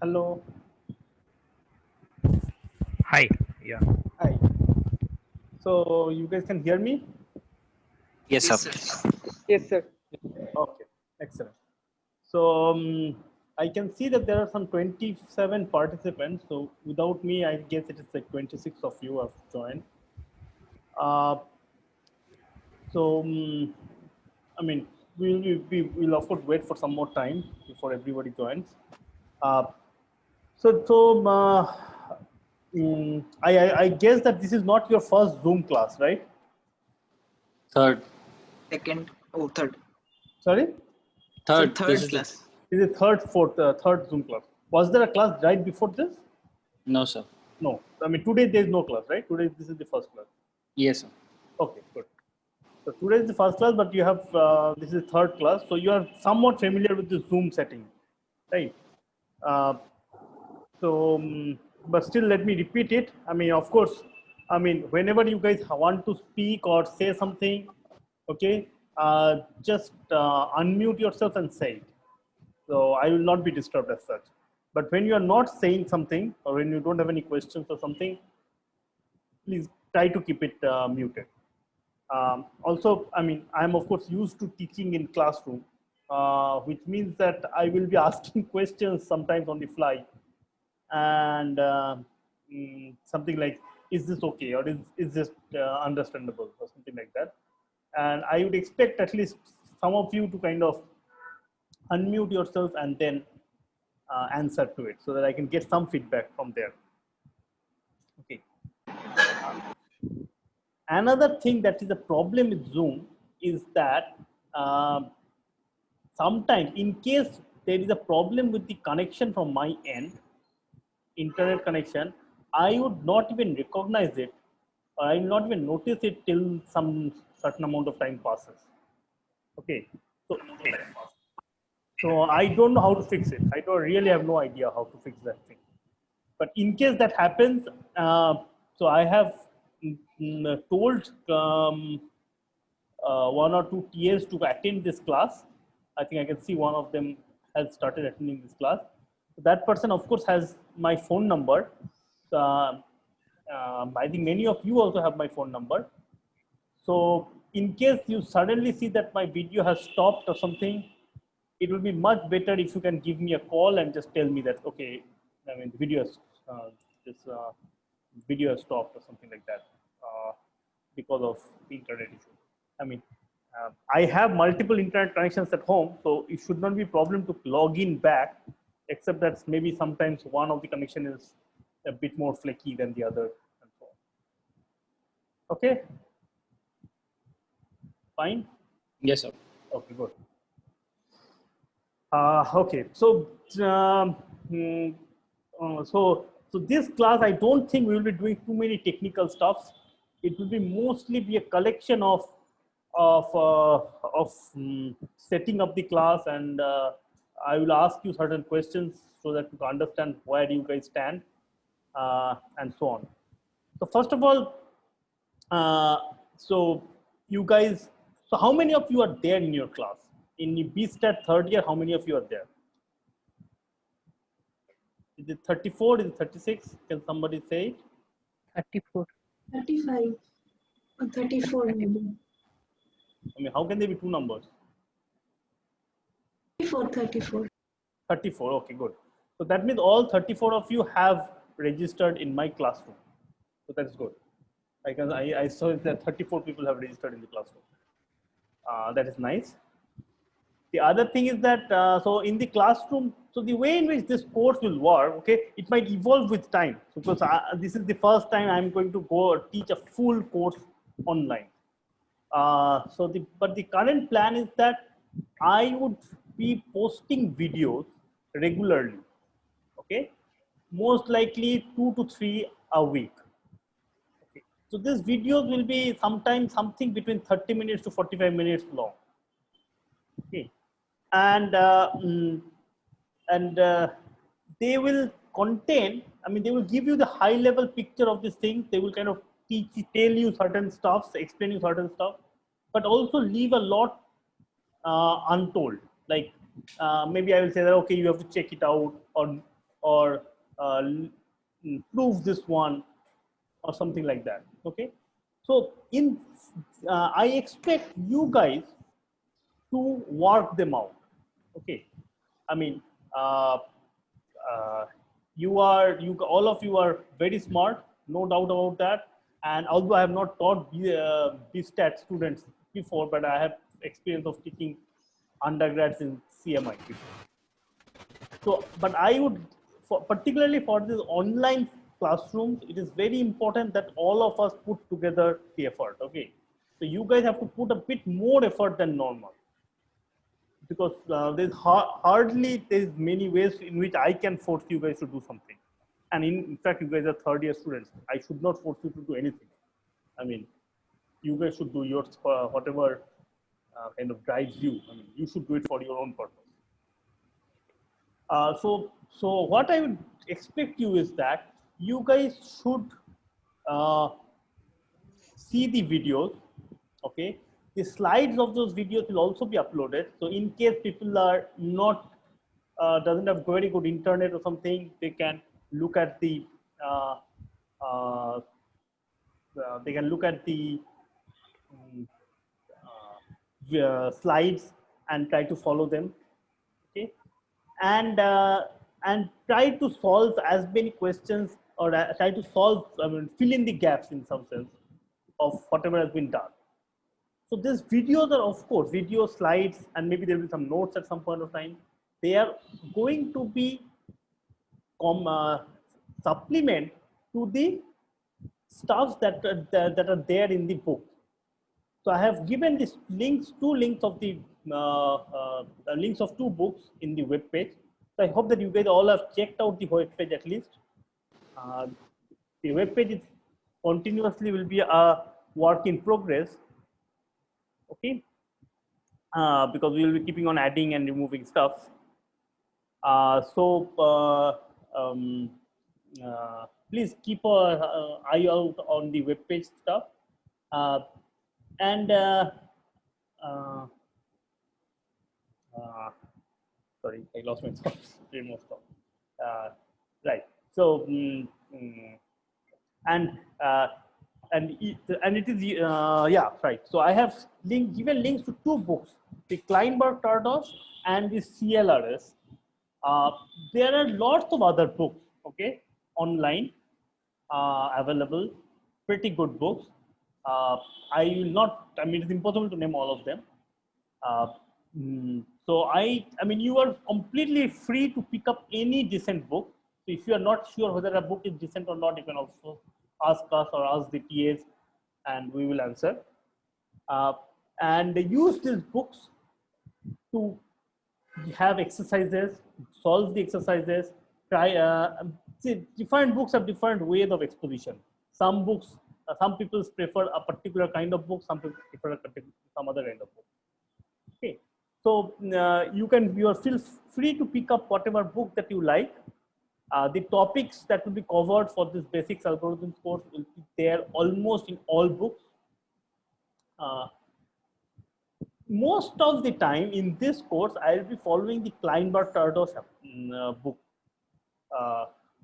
Hello. Hi. Yeah. Hi. So you guys can hear me? Yes, sir. Yes, sir. Okay. Excellent. So I can see that there are some 27 participants. So without me, I guess it is like 26 of you have joined. Uh, so I mean, we'll of course wait for some more time before everybody joins. Uh, I guess that this is not your first Zoom class, right? Third. Second, oh, third. Sorry? So Third. third This is class. This is third Zoom class. Was there a class right before this? no, sir. No. I mean, today there is no class, right? Today this is the first class. Yes, sir. Okay, good. So today is the first class, but you have this is third class, so you are somewhat familiar with the Zoom setting, right? Uh, but still, let me repeat it. I mean, of course, I mean, whenever you guys want to speak or say something, okay, just unmute yourself and say it. So I will not be disturbed as such. But when you are not saying something or when you don't have any questions or something, please try to keep it muted. Also, I mean, I'm of course used to teaching in classroom, which means that I will be asking questions sometimes on the fly, and something like, "Is this okay?" or "Is this understandable?" or something like that. And I would expect at least some of you to kind of unmute yourself and then answer to it so that I can get some feedback from there. Okay. Another thing that is a problem with Zoom is that sometimes, in case there is a problem with the connection from my end, internet connection, I would not even recognize it, or I will not even notice it till some certain amount of time passes. Okay. So I don't know how to fix it. I don't really have no idea how to fix that thing. But in case that happens, so I have told one or two TAs to attend this class. I think I can see one of them has started attending this class. So that person, of course, has my phone number. I think many of you also have my phone number. So in case you suddenly see that my video has stopped or something, it will be much better if you can give me a call and just tell me that, okay, I mean, the video has, this video has stopped or something like that because of the internet issue. I mean, I have multiple internet connections at home, so it should not be a problem to log in back, except that maybe sometimes one of the connection is a bit more flaky than the other and so on. Okay, fine. Yes, sir. Okay, good. Okay, so so this class, I don't think we will be doing too many technical stuffs. It will be mostly be a collection of setting up the class, and I will ask you certain questions so that you can understand where you guys stand, and so on. So first of all, so you guys, so how many of you are there in your class? In BStat third year, how many of you are there? Is it 34? Is it 36? Can somebody say it? 34. 35 or 34 maybe. I mean, how can there be two numbers? 34. 34, okay, good. So that means all 34 of you have registered in my classroom. So that's good. I saw that 34 people have registered in the classroom. That is nice. The other thing is that, so in the classroom, so the way in which this course will work, okay, it might evolve with time. So because this is the first time I'm going to go teach a full course online. But the current plan is that I would be posting videos regularly, okay, most likely 2 to 3 a week. Okay. So these videos will be sometimes something between 30 minutes to 45 minutes long. Okay. And they will contain, I mean, they will give you the high level picture of these things. They will kind of tell you certain stuff, explain you certain stuff, but also leave a lot untold. Like maybe I will say that, okay, you have to check it out, or prove this one or something like that. Okay, so I expect you guys to work them out. Okay, I mean, all of you are very smart, no doubt about that. And although I have not taught BStat students before, but I have experience of teaching undergrads in CMI before. So, but I would, particularly for this online classrooms, it is very important that all of us put together the effort. Okay, so you guys have to put a bit more effort than normal, because there's hardly there's many ways in which I can force you guys to do something. And in fact, you guys are third-year students. I should not force you to do anything. I mean, you guys should do yours for whatever kind of drives you. I mean, you should do it for your own purpose. So what I would expect you is that you guys should see the videos. Okay, the slides of those videos will also be uploaded. So in case people are not doesn't have very good internet or something, they can look at the slides and try to follow them. Okay, and try to solve as many questions, or try to solve, I mean, fill in the gaps in some sense of whatever has been done. So these videos are, of course, video slides, and maybe there will be some notes at some point of time. They are going to be supplement to the stuff that are there in the book. So I have given these links, two links of the links of two books in the web page. So I hope that you guys all have checked out the web page at least. The web page is continuously will be a work in progress. Okay, because we will be keeping on adding and removing stuff. Please keep an eye out on the web page stuff. Sorry, I lost my thoughts. Right. So and it is yeah, right. So I have given links to two books, the Kleinberg-Tardos and the CLRS. There are lots of other books, okay, online available, pretty good books. I will not, I mean, it's impossible to name all of them. So I mean, you are completely free to pick up any decent book. So if you are not sure whether a book is decent or not, you can also ask us or ask the TAs, and we will answer. And use these books to have exercises, solve the exercises. See, different books have different ways of exposition. Some books, some people prefer a particular kind of book, some people prefer some other kind of book. Okay, so you are feel free to pick up whatever book that you like. The topics that will be covered for this basics algorithms course will be there almost in all books. Most of the time in this course, I will be following the Kleinberg-Tardos book,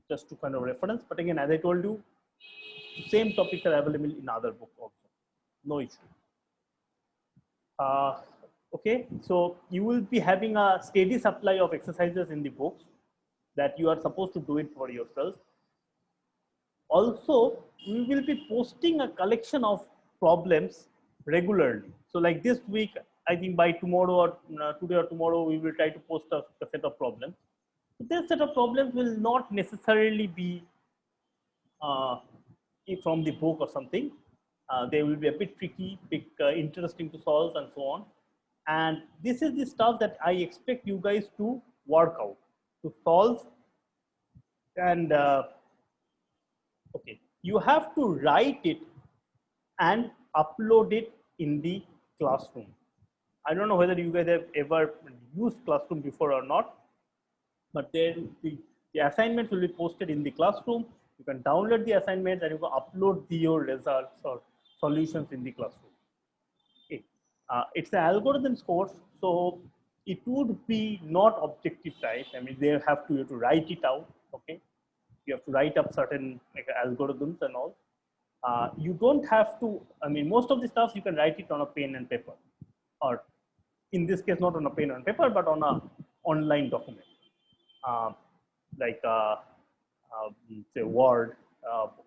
just to kind of reference. But again, as I told you, same topics are available in other books also. No issue. Okay, so you will be having a steady supply of exercises in the books that you are supposed to do it for yourself. Also, we will be posting a collection of problems regularly. So like this week, I think by tomorrow or today or tomorrow, we will try to post a set of problems. So this set of problems will not necessarily be from the book or something. They will be a bit tricky, bit interesting to solve and so on. And this is the stuff that I expect you guys to work out, to solve. And okay, you have to write it and upload it in the classroom. I don't know whether you guys have ever used Classroom before or not, but then the assignments will be posted in the classroom. You can download the assignments and you can upload your results or solutions in the classroom. Okay. It's an algorithms course, so it would be not objective type. I mean, you have to write it out. Okay, you have to write up certain like algorithms and all. You don't have to. I mean, most of the stuff you can write it on a pen and paper, or in this case, not on a pen and paper, but on a online document, uh, like say Word,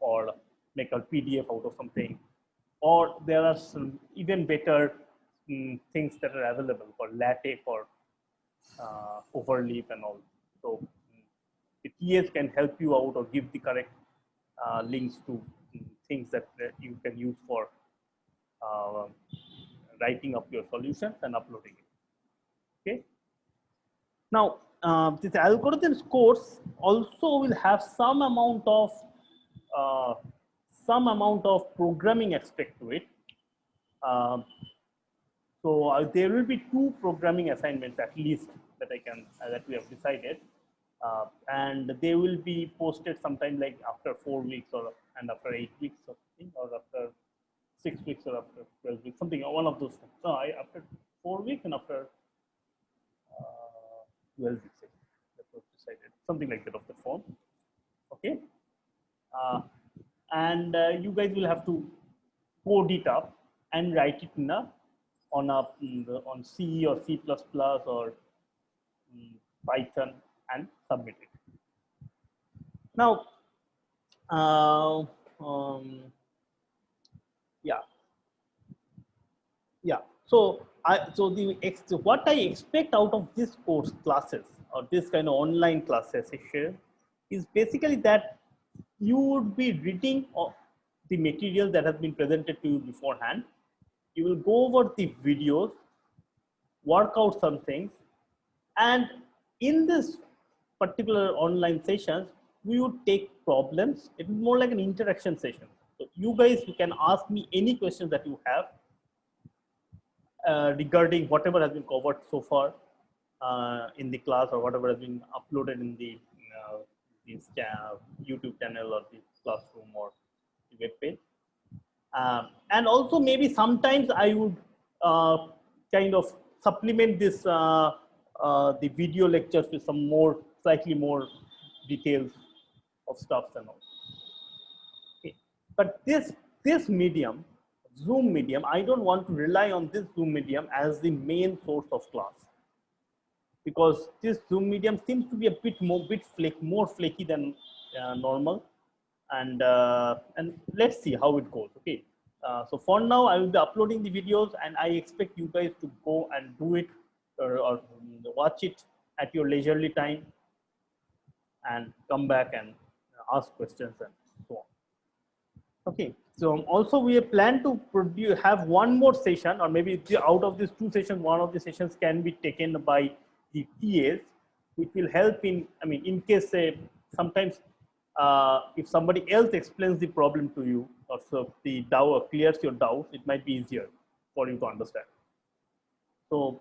or make a PDF out of something. Or there are some even better things that are available for LaTeX or Overleaf and all. So the TAs can help you out or give the correct links to things that you can use for writing up your solutions and uploading it. Okay. Now, this algorithms course also will have some amount of programming aspect to it. So there will be 2 programming assignments at least that that we have decided, and they will be posted sometime like after 4 weeks and after 8 weeks or something, or after 6 weeks or after 12 weeks, something, one of those things. So after 4 weeks and after 12 weeks, that was decided, something like that of the form. Okay, and you guys will have to code it up and write it in on C or C++ or Python and submit it. Now, yeah. So what I expect out of this course classes or this kind of online class session is basically that you would be reading the material that has been presented to you beforehand. You will go over the videos, work out some things, and in this particular online sessions, we would take problems. It is more like an interaction session. So you guys, you can ask me any questions that you have regarding whatever has been covered so far in the class, or whatever has been uploaded in the this YouTube channel or the classroom or the web page. And also maybe sometimes I would kind of supplement this the video lectures with some slightly more details of stuff and all. Okay. But this medium, Zoom medium, I don't want to rely on this Zoom medium as the main source of class, because this Zoom medium seems to be a bit more flaky than normal, and let's see how it goes. Okay. So for now, I will be uploading the videos, and I expect you guys to go and do it or watch it at your leisurely time, and come back and ask questions and so on. Okay. So also we plan to have one more session, or maybe out of these 2 sessions, one of the sessions can be taken by the TAs, which will help in case sometimes if somebody else explains the problem to you, or so the doubt clears your doubts, it might be easier for you to understand. So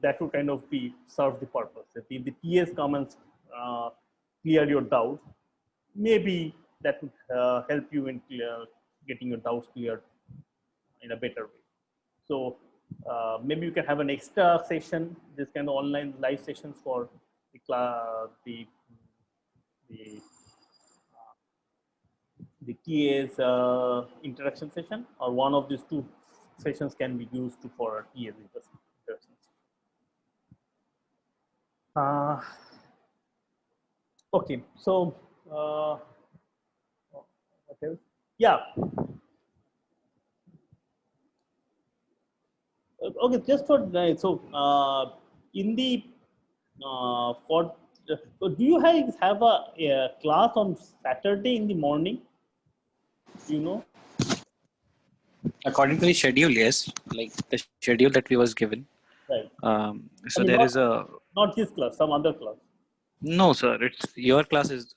that would kind of serve the purpose. If the TAs come and clear your doubts, maybe that would help you in getting your doubts cleared in a better way. So maybe you can have an extra session, this kind of online live sessions for the TA's interaction session, or one of these 2 sessions can be used for TA's interactions. Okay, so what else? Yeah. Okay, just for so in the do you have a class on Saturday in the morning? Do you know? According to the schedule, yes, like the schedule that we was given. Right. So there is not this class, some other class. No, sir. It's your class is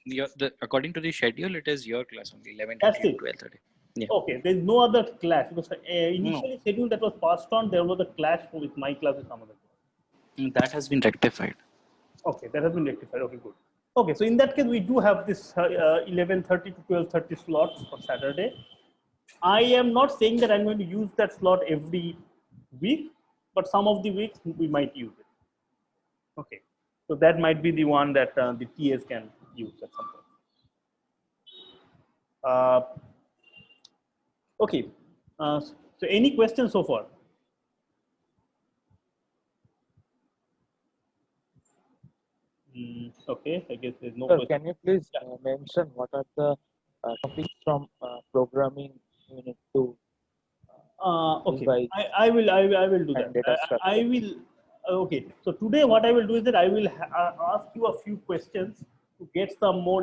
according to the schedule. It is your class only 11:30 to 12:30. Yeah. Okay, there is no other class, because initially schedule that was passed on, there was a clash with my class with some other class. That has been rectified. Okay, that has been rectified. Okay, good. Okay, so in that case, we do have this 11:30 to 12:30 slots for Saturday. I am not saying that I'm going to use that slot every week, but some of the weeks we might use it. Okay, so that might be the one that the TAs can use at some point. Okay. So any questions so far? Okay, I guess there's no Sir, question. can you please Yeah. mention what are the topics from programming unit 2? Okay, Revise I will do that. and data I structure. will. Okay, so today what I will do is that I will ask you a few questions to get some more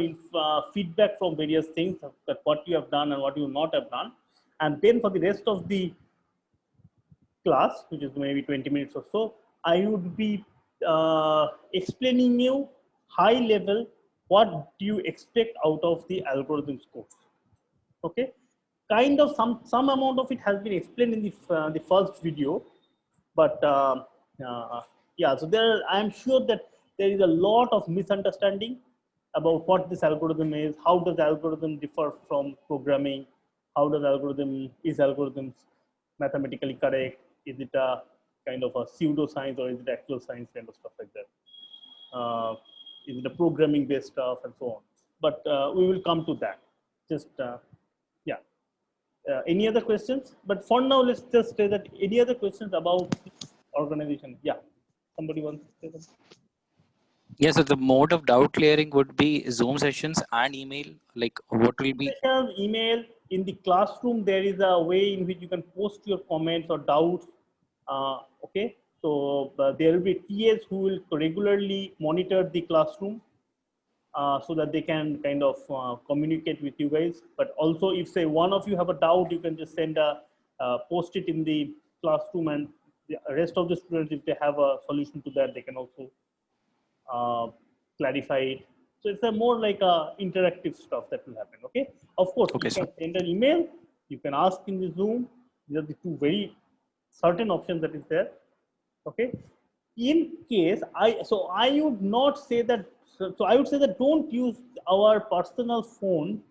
feedback from various things, that what you have done and what you not have done, and then for the rest of the class, which is maybe 20 minutes or so, I would be explaining you high level what do you expect out of the algorithms course. Okay, kind of some amount of it has been explained in the first video, but yeah, so there I'm sure that there is a lot of misunderstanding about what this algorithm is, how does the algorithm differ from programming, how does algorithms mathematically correct, is it a kind of a pseudoscience or is it actual science, kind of stuff like that, is it a programming based stuff and so on, but we will come to that. Just yeah. Any other questions? But for now, let's just say that any other questions about organization? Yeah, somebody wants to say something? Yeah, so the mode of doubt clearing would be Zoom sessions and email. Like, what will be? Email. In the classroom, there is a way in which you can post your comments or doubts. Okay, so there will be TAs who will regularly monitor the classroom. So that they can kind of communicate with you guys. But also, if say one of you have a doubt, you can just send post it in the classroom, and the rest of the students, if they have a solution to that, they can also clarify it. So it's a more like a interactive stuff that will happen. Okay. Of course, Okay, you can send an email. You can ask in the Zoom. These are the two very certain options that is there. Okay. In case I would not say that. So I would say that don't use our personal phone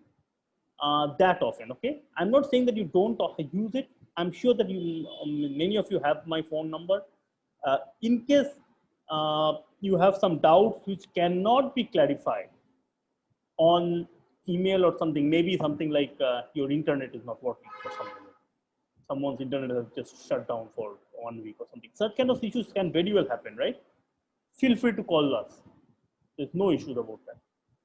that often. Okay. I'm not saying that you don't use it. I'm sure that you many of you have my phone number. In case you have some doubts which cannot be clarified on email or something, maybe something like your internet is not working or something. Someone's internet has just shut down for 1 week or something. Such kind of issues can very well happen, right? Feel free to call us. There's no issue about that.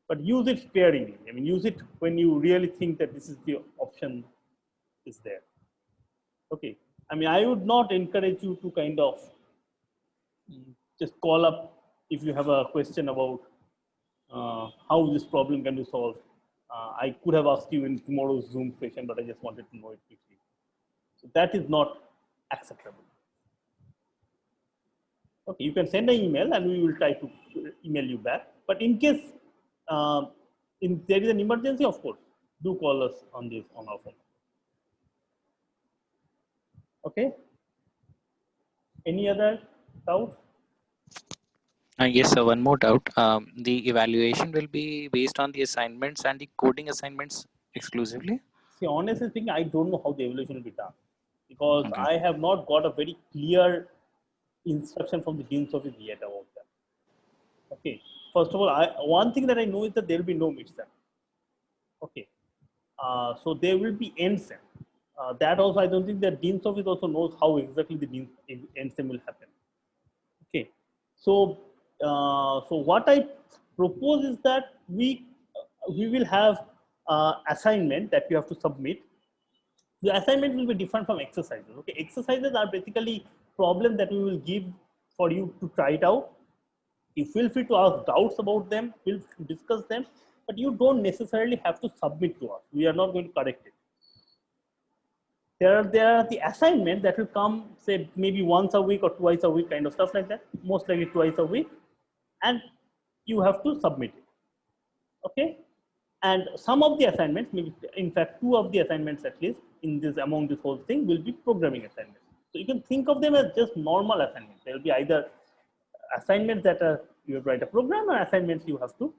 But use it sparingly. I mean, use it when you really think that this is the option is there. Okay. I mean, I would not encourage you to kind of just call up if you have a question about how this problem can be solved. I could have asked you in tomorrow's Zoom session, but I just wanted to know it quickly. So that is not acceptable. Okay, you can send an email and we will try to email you back. But in case there is an emergency, of course, do call us on our phone. Okay. Any other doubt? Yes, sir. One more doubt. The evaluation will be based on the assignments and the coding assignments exclusively. See, honestly speaking, I don't know how the evaluation will be done because Okay. I have not got a very clear instruction from the dean's office yet about that. Okay. First of all, one thing that I know is that there will be no mid-sem. Okay. So there will be end-sem. That also, I don't think that dean's office also knows how exactly the end-sem will happen. Okay. So, so what I propose is that we will have assignment that you have to submit. The assignment will be different from exercises. Okay, exercises are basically problems that we will give for you to try it out. You feel free to ask doubts about them, feel free to discuss them, but you don't necessarily have to submit to us. We are not going to correct it. There are the assignments that will come, say maybe once a week or twice a week, kind of stuff like that. Most likely twice a week, and you have to submit it. Okay, and some of the assignments, maybe in fact 2 of the assignments at least in this among this whole thing will be programming assignments. So you can think of them as just normal assignments. There will be either assignments that are you have to write a program, or assignments you have to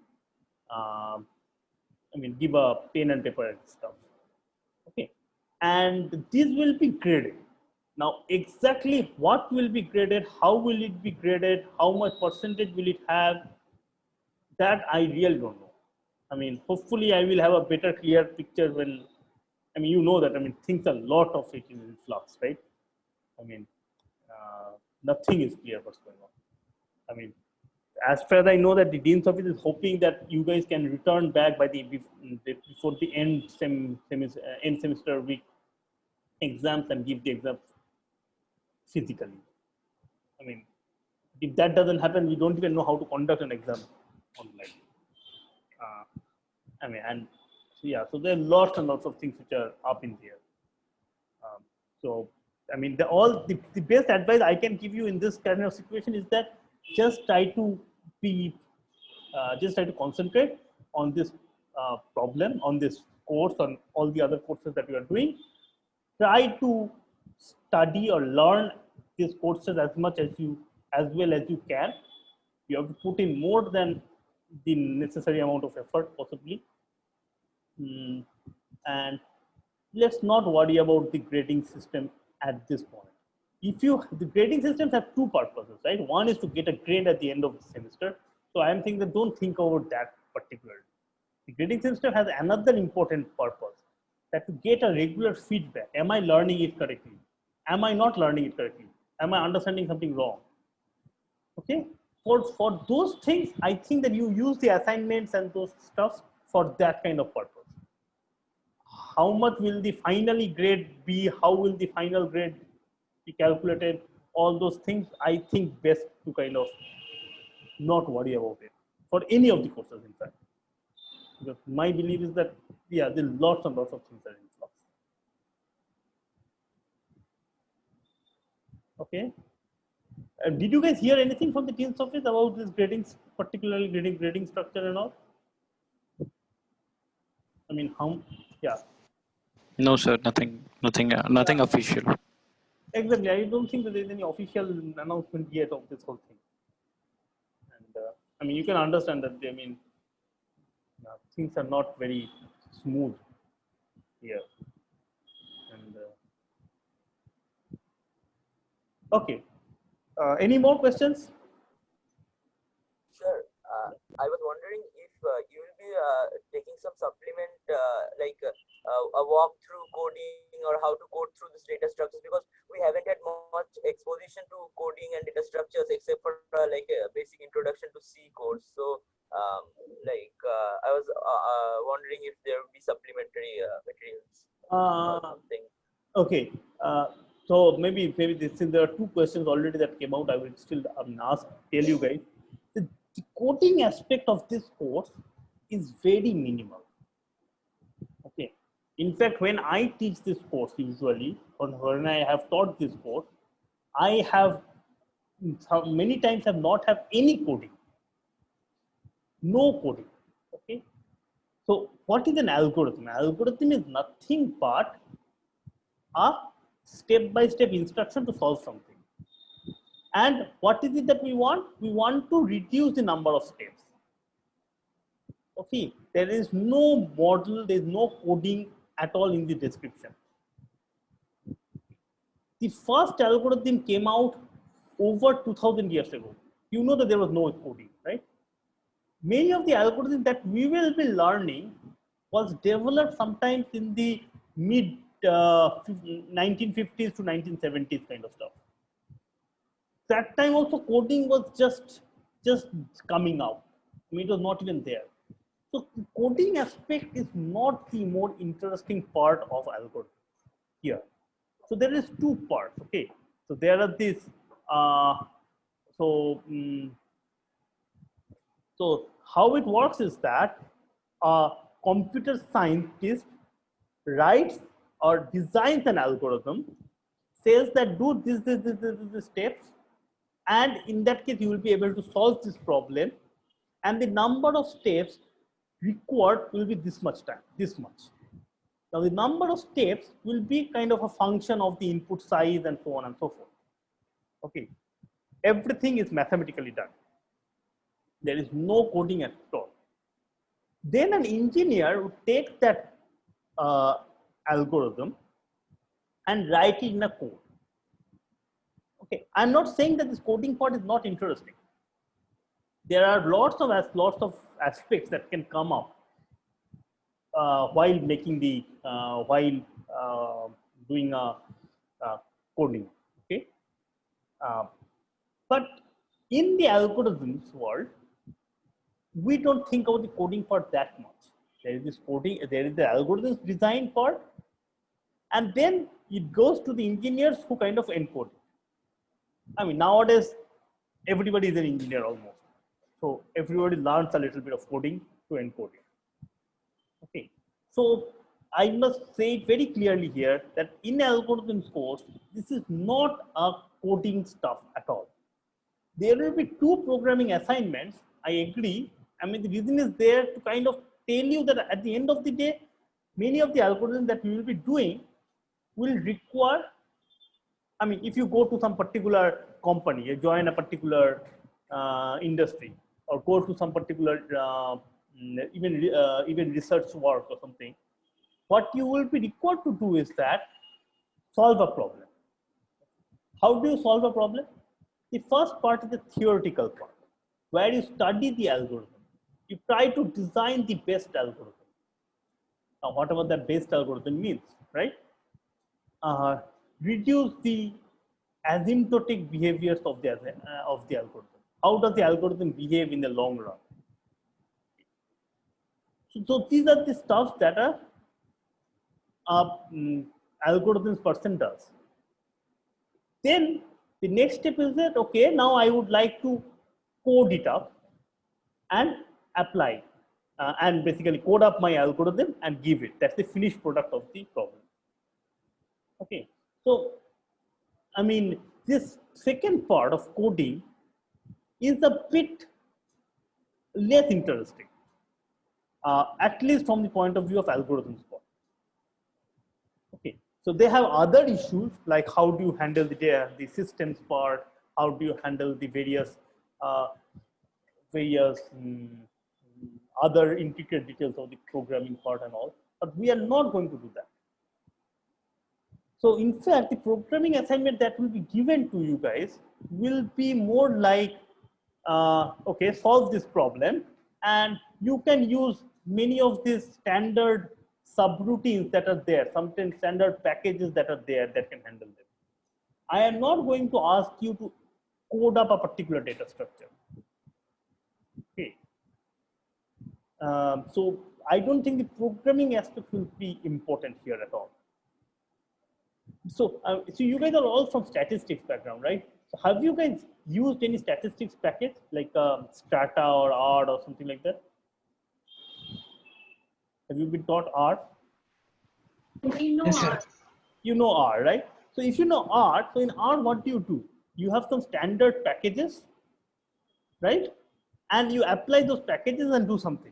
give a pen and paper and stuff. Okay, and these will be graded. Now, exactly what will be graded, how will it be graded, how much percentage will it have, that I really don't know. I mean, hopefully I will have a better clear picture when, I mean, you know that, I mean, things, a lot of it is in flux, right? I mean, nothing is clear what's going on. I mean, as far as I know that the Dean's office is hoping that you guys can return back by before the end semester week exams and give the exams physically. I mean, if that doesn't happen, we don't even know how to conduct an exam online. I mean, and yeah, so there are lots and lots of things which are up in the air. So, I mean, the best advice I can give you in this kind of situation is that just try to concentrate on this problem, on this course, on all the other courses that you are doing. Try to study or learn these courses as well as you can. You have to put in more than the necessary amount of effort possibly. And let's not worry about the grading system at this point. The grading systems have two purposes, right? One is to get a grade at the end of the semester. So I'm thinking that don't think about that particularly. The grading system has another important purpose, that to get a regular feedback. Am I learning it correctly? Am I not learning it correctly? Am I understanding something wrong? Okay. For those things, I think that you use the assignments and those stuff for that kind of purpose. How much will the finally grade be? How will the final grade be calculated? All those things, I think best to kind of not worry about it for any of the courses, in fact. Because my belief is that, yeah, there are lots and lots of things that are in flux. Okay. Did you guys hear anything from the Dean's office about this particularly grading structure and all? I mean, yeah. No, sir, nothing official. Exactly. I don't think that there's any official announcement yet of this whole thing. And I mean, you can understand that, I mean, things are not very smooth here. And okay. Any more questions? Sure. I was wondering if you will be taking some supplement like a walk through coding or how to code through this data structures, because we haven't had much exposition to coding and data structures except for like a basic introduction to C course. So I was wondering if there would be supplementary materials or something. Okay. So maybe since there are two questions already that came out, I will still tell you guys. The coding aspect of this course is very minimal. Okay. In fact, when I teach this course usually, or when I have taught this course, I have many times have not have any coding. No coding. Okay. So what is an algorithm? An algorithm is nothing but a step-by-step instruction to solve something. And what is it that we want? We want to reduce the number of steps. Okay, there is no model, there is no coding at all in the description. The first algorithm came out over 2000 years ago. You know that there was no coding, right? Many of the algorithms that we will be learning was developed sometimes in the mid 1950s to 1970s kind of stuff. That time also coding was just coming out. I mean, it was not even there. So the coding aspect is not the more interesting part of algorithm here. So there is two parts. Okay, so there are these. So how it works is that a computer scientist writes or designs an algorithm, says that do this steps, and in that case you will be able to solve this problem, and the number of steps required will be this much time, this much. Now the number of steps will be kind of a function of the input size and so on and so forth. Okay, everything is mathematically done. There is no coding at all. Then an engineer would take that algorithm and write it in a code. Okay, I'm not saying that this coding part is not interesting. There are lots of aspects that can come up while making the doing coding. Okay, but in the algorithms world, we don't think about the coding part that much. There is this coding, there is the algorithms design part, and then it goes to the engineers who kind of encode it. I mean, nowadays, everybody is an engineer almost. So everybody learns a little bit of coding to encode it. Okay. So I must say it very clearly here that in algorithms course, this is not a coding stuff at all. There will be 2 programming assignments. I agree. I mean, the reason is there to kind of tell you that at the end of the day, many of the algorithms that we will be doing will require, I mean, if you go to some particular company, you join a particular industry, or go to some particular even research work or something, what you will be required to do is that solve a problem. How do you solve a problem? The first part is the theoretical part, where you study the algorithm. You try to design the best algorithm. Now, whatever the best algorithm means, right? Reduce the asymptotic behaviors of the algorithm. How does the algorithm behave in the long run? So these are the stuff that algorithms person does. Then the next step is that, okay, now I would like to code it up and apply and basically code up my algorithm and give it. That's the finished product of the problem. Okay, so I mean, this second part of coding is a bit less interesting, at least from the point of view of algorithms part. Okay, so they have other issues like how do you handle the systems part, how do you handle the various other intricate details of the programming part and all, but we are not going to do that. So in fact, the programming assignment that will be given to you guys will be more like, okay, solve this problem, and you can use many of these standard subroutines that are there, sometimes standard packages that are there that can handle them. I am not going to ask you to code up a particular data structure. Okay. So I don't think the programming aspect will be important here at all. So, so you guys are all from statistics background, right? So have you guys used any statistics package like Strata or R or something like that? Have you been taught R? We know Yes, sir. R. You know R, right? So if you know R, so in R, what do? You have some standard packages, right? And you apply those packages and do something.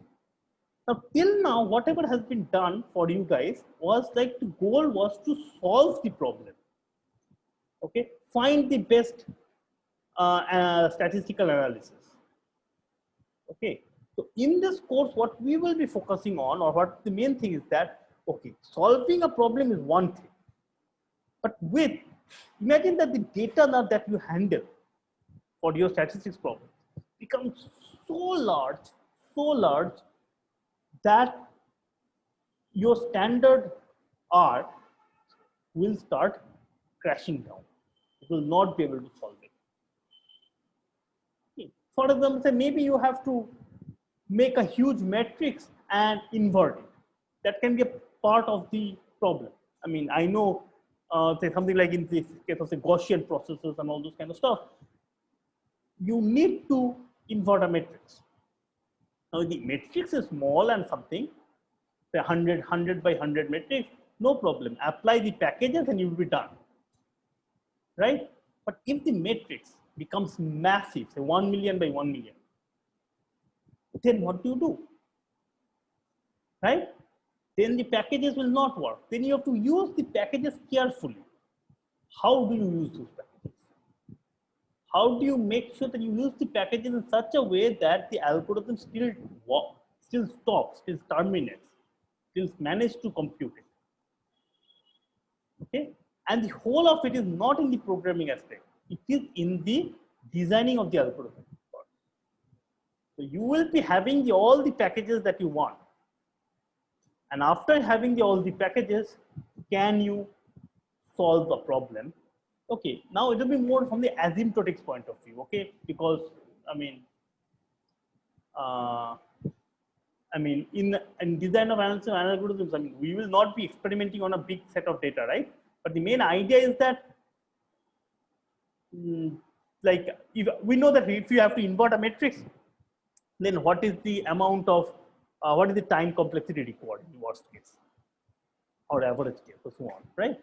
Now, till now, whatever has been done for you guys was like the goal was to solve the problem. Okay, find the best statistical analysis. Okay, so in this course, what we will be focusing on, or what the main thing is that, okay, solving a problem is one thing, but imagine that the data that you handle for your statistics problem becomes so large that your standard R will start crashing down. It will not be able to solve it. Okay. For example, say maybe you have to make a huge matrix and invert it. That can be a part of the problem. I mean, I know say something like in this case of the Gaussian processes and all those kind of stuff, you need to invert a matrix. Now the matrix is small and something, say 100 by 100 matrix, no problem. Apply the packages and you will be done, right? But if the matrix becomes massive, say 1 million by 1 million, then what do? Right? Then the packages will not work. Then you have to use the packages carefully. How do you use those packages? How do you make sure that you use the packages in such a way that the algorithm still works, still stops, still terminates, still manage to compute it? Okay, and the whole of it is not in the programming aspect. It is in the designing of the algorithm. So you will be having all the packages that you want, And after having all the packages, can you solve the problem? Okay, now it will be more from the asymptotics point of view, okay? Because in design of analysis and algorithms, we will not be experimenting on a big set of data, right? But the main idea is that, like, if we know that if you have to invert a matrix, then what is the amount of, what is the time complexity required in worst case or average case or so on, right?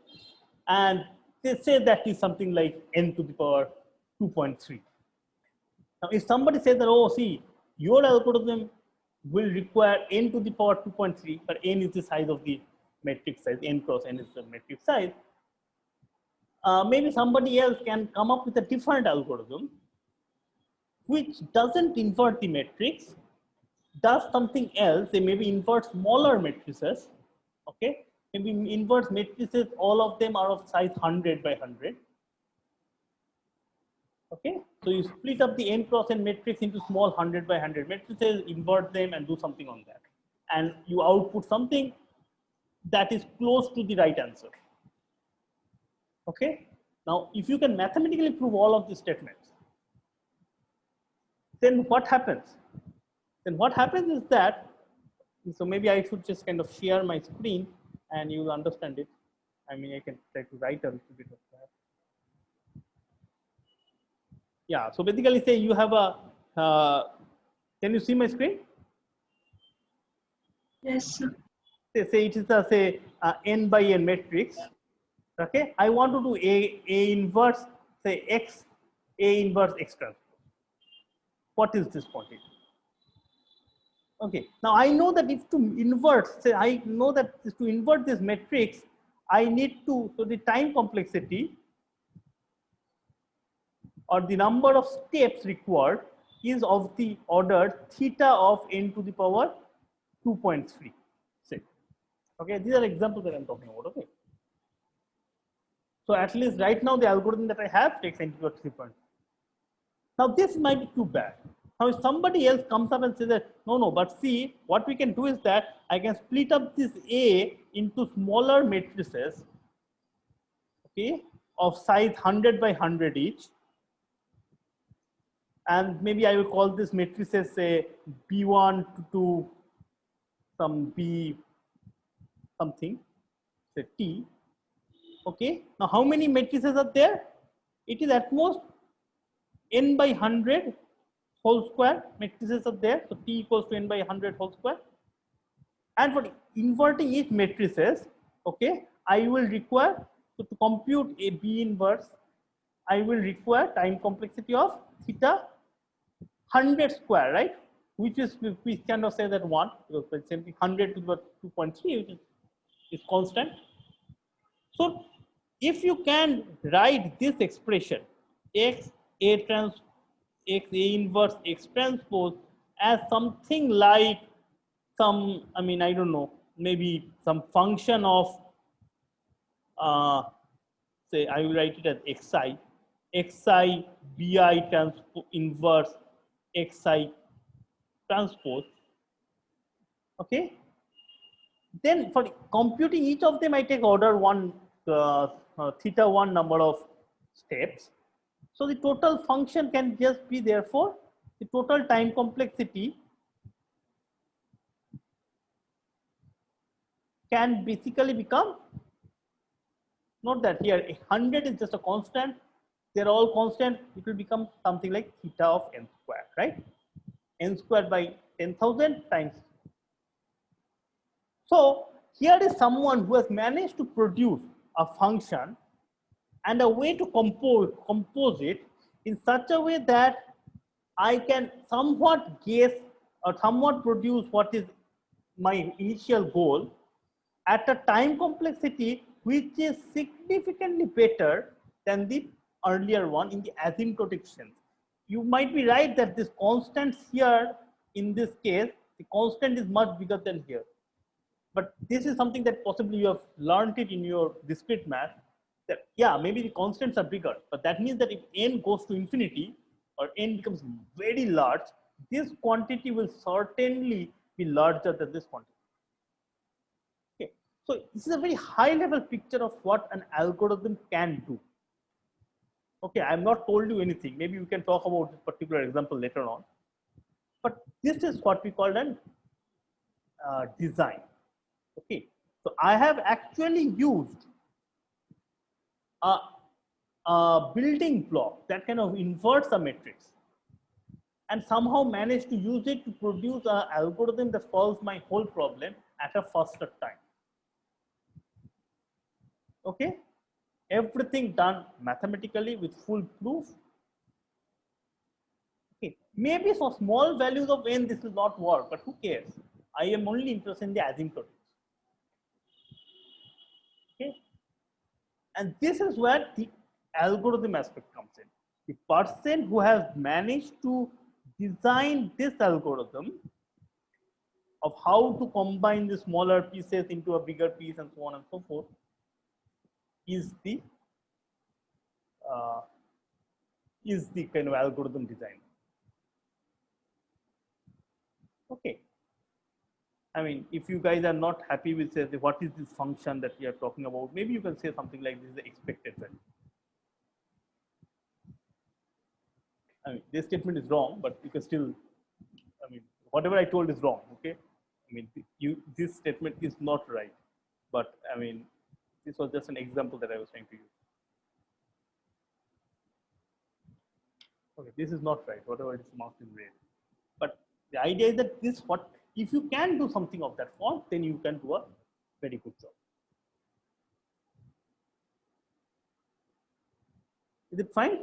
And they say that is something like n to the power 2.3. Now, if somebody says that, oh, see, your algorithm will require n to the power 2.3, but n is the size of the matrix size, n cross n is the matrix size, maybe somebody else can come up with a different algorithm which doesn't invert the matrix, does something else. They maybe invert smaller matrices, okay? Maybe invert matrices, all of them are of size 100 by 100. Okay, so you split up the n cross n matrix into small 100 by 100 matrices, invert them and do something on that. And you output something that is close to the right answer. Okay, now if you can mathematically prove all of these statements, then what happens? Then what happens is that, so maybe I should just kind of share my screen and you will understand it. I mean, I can try to write a little bit of that. Yeah, so basically say you have a, can you see my screen? Yes, sir. Say it is a, say, n by n matrix. Okay, I want to do a inverse, say x, a inverse x transpose. What is this quantity? Okay, now I know that if to invert, say I know that to invert this matrix, I need to, so the time complexity or the number of steps required is of the order theta of n to the power 2.3. Say, okay, these are examples that I'm talking about. Okay, so at least right now the algorithm that I have takes n to the power 3.3. Now this might be too bad. Now if somebody else comes up and says that no, but see, what we can do is that I can split up this A into smaller matrices, okay, of size 100 by 100 each, and maybe I will call this matrices, say B1 to some B something, say T. Okay, now how many matrices are there? It is at most n by 100 whole square matrices are there. So T equals to n by 100 whole square. And for inverting each matrices, okay, I will require, so to compute a B inverse, I will require time complexity of theta 100 square, right? Which is, we kind of say that 1, because it's same thing, 100 to the 2.3, which is constant. So if you can write this expression, x a inverse x transpose as something like some, I mean, I don't know, maybe some function of, say, I will write it as xi bi inverse xi transpose. Okay. Then for computing each of them, I take order 1, theta 1 number of steps. So the total function can just be, therefore, the total time complexity can basically become, note that here 100 is just a constant, they're all constant, it will become something like theta of n square, right? N square by 10,000 times. So here is someone who has managed to produce a function and a way to compose it in such a way that I can somewhat guess or somewhat produce what is my initial goal at a time complexity which is significantly better than the earlier one in the asymptotic sense. You might be right that this constant here, in this case, the constant is much bigger than here. But this is something that possibly you have learned it in your discrete math, that yeah, maybe the constants are bigger, but that means that if n goes to infinity or n becomes very large, this quantity will certainly be larger than this quantity. So this is a very high level picture of what an algorithm can do. Okay, I have not told you anything. Maybe we can talk about this particular example later on. But this is what we call an design. Okay, so I have actually used a building block that kind of inverts a matrix and somehow managed to use it to produce an algorithm that solves my whole problem at a faster time. Okay, everything done mathematically with full proof. Okay, maybe for small values of n this will not work, but who cares? I am only interested in the asymptotics. Okay, and this is where the algorithm aspect comes in. The person who has managed to design this algorithm of how to combine the smaller pieces into a bigger piece and so on and so forth is the kind of algorithm design. Okay. I mean, if you guys are not happy with say, what is this function that we are talking about, maybe you can say something like this is the expected value. I mean, this statement is wrong, but you can still, I mean, whatever I told is wrong. Okay. I mean, this statement is not right, but I mean, this was just an example that I was trying to use. Okay, this is not right, whatever it is marked in red. But the idea is that this, what if you can do something of that form, then you can do a very good job. Is it fine?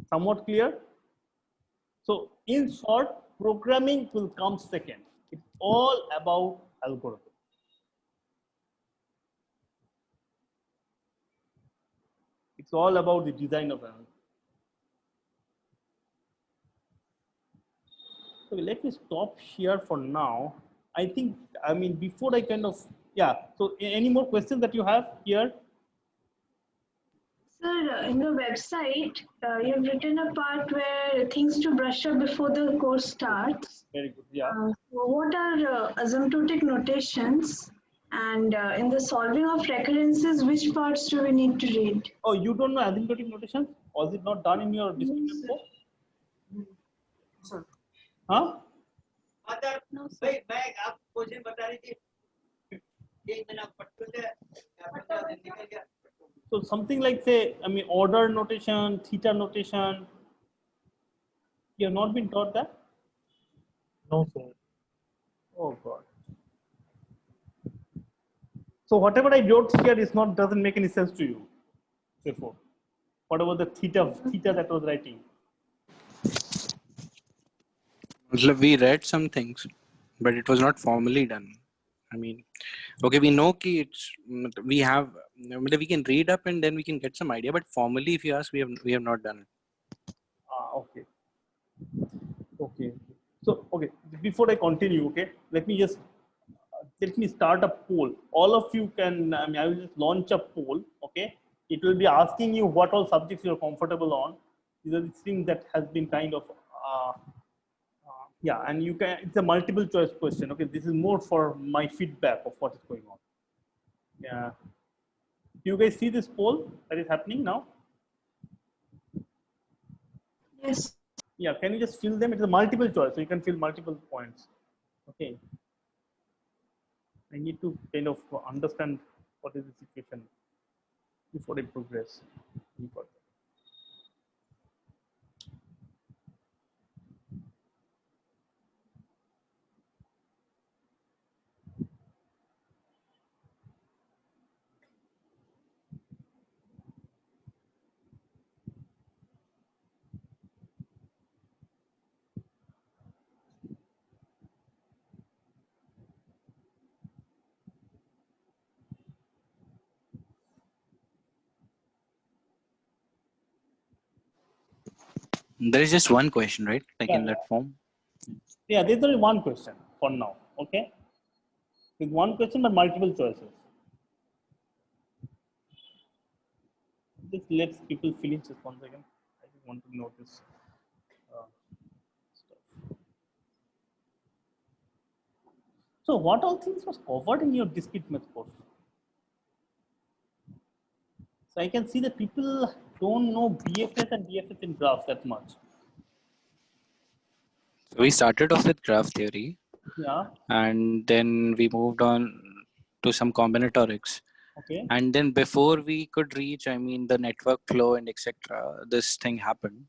Somewhat clear? So in short, programming will come second. It's all about algorithm. It's all about the design of an algorithm. So let me stop here for now. I think, I mean, before I kind of, yeah. So any more questions that you have here? Sir, in the website, you've written a part where things to brush up before the course starts. Very good, yeah. So what are asymptotic notations? And in the solving of recurrences, which parts do we need to read? Oh, you don't know asymptotic notations? Was it not done in your discipline book? Sir. Huh? No, sir. So something like say, I mean, order notation, theta notation. You have not been taught that? No, sir. Oh God. So whatever I wrote here is not, doesn't make any sense to you. Therefore, whatever the theta that was writing. We read some things, but it was not formally done. I mean, okay, we know ki it's, we have, we can read up and then we can get some idea, but formally, if you ask, we have not done it. Okay. Okay. So, okay, before I continue, okay, let me just, let me start a poll. All of you can, I mean, I will just launch a poll, okay. It will be asking you what all subjects you're comfortable on. These are the things that has been kind of, yeah, and you can, it's a multiple choice question, okay. This is more for my feedback of what is going on. Yeah. Do you guys see this poll that is happening now? Yes. Yeah, can you just fill them? It's a multiple choice, so you can fill multiple points. Okay. I need to kind of understand what is the situation before I progress. There is just one question, right? Like Yeah, in that form. yeah, there's only one question for now. Okay. With one question but multiple choices. Just let people finish this 1 second. I just want to know this stuff. So what all things was covered in your discrete math course? So I can see that people don't know BFS and DFS in graphs that much. So we started off with graph theory, Yeah. and then we moved on to some combinatorics. Okay. And then before we could reach, I mean, the network flow and etc., this thing happened.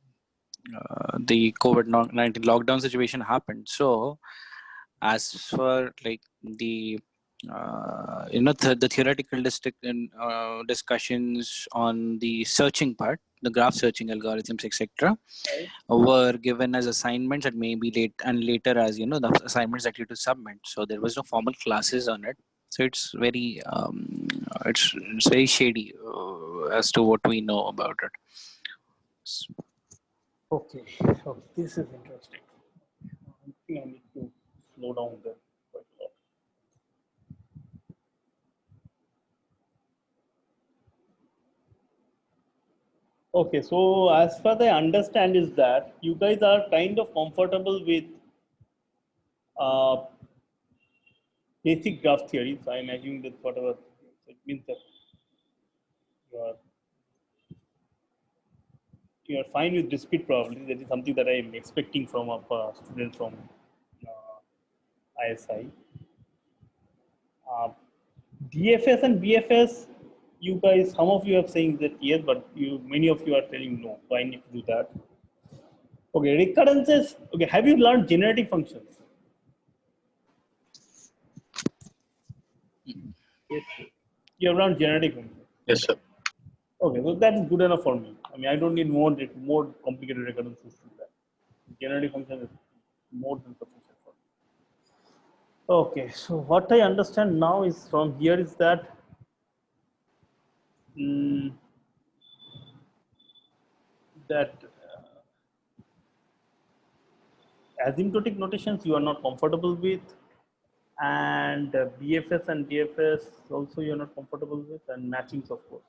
The COVID-19 lockdown situation happened. So as for like the the theoretical discussions on the searching part, the graph searching algorithms, etc., Right. were given as assignments and maybe later as the assignments that you to submit. So there was no formal classes on it. So it's very it's very shady as to what we know about it. Okay. So this is interesting. I think I need to slow down there quite a lot. Okay, so as far as I understand is that you guys are kind of comfortable with uh, basic graph theory. So I'm assuming that whatever it means that you are you are fine with discrete probability. That is something that I am expecting from a student from ISI. Uh, DFS and BFS, you guys, some of you are saying that yes, but many of you are telling no. So I need to do that. Okay, recurrences. Okay, have you learned generating functions? Yes, sir. You have learned generating functions. Yes, sir. Okay, so that is good enough for me. I mean, I don't need more complicated recurrences than that. Generating function is more than sufficient for me. Okay, so what I understand now is from here is that that asymptotic notations you are not comfortable with, and BFS and DFS also you are not comfortable with, and matchings of course.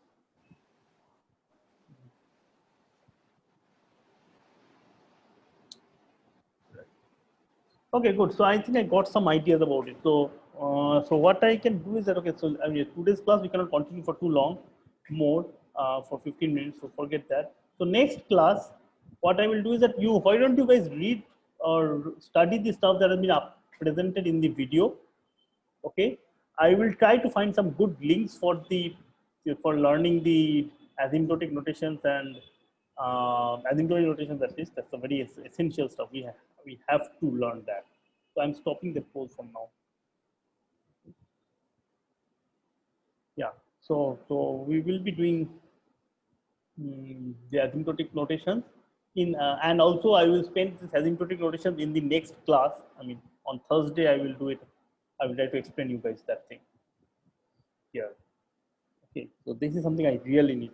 Okay, good. So I think I got some ideas about it. So, so what I can do is that okay. So I mean, today's class we cannot continue for too long, more for 15 minutes. So forget that. So next class, what I will do is that why don't you guys read or study the stuff that has been presented in the video. Okay, I will try to find some good links for learning the asymptotic notations and asymptotic notations. At least that's a very essential stuff. We have to learn that. So I'm stopping the poll for now. Yeah. So we will be doing the asymptotic notations and also I will spend this asymptotic notations in the next class. I mean on Thursday I will do it. I will try to explain you guys that thing here. Okay, so this is something I really need.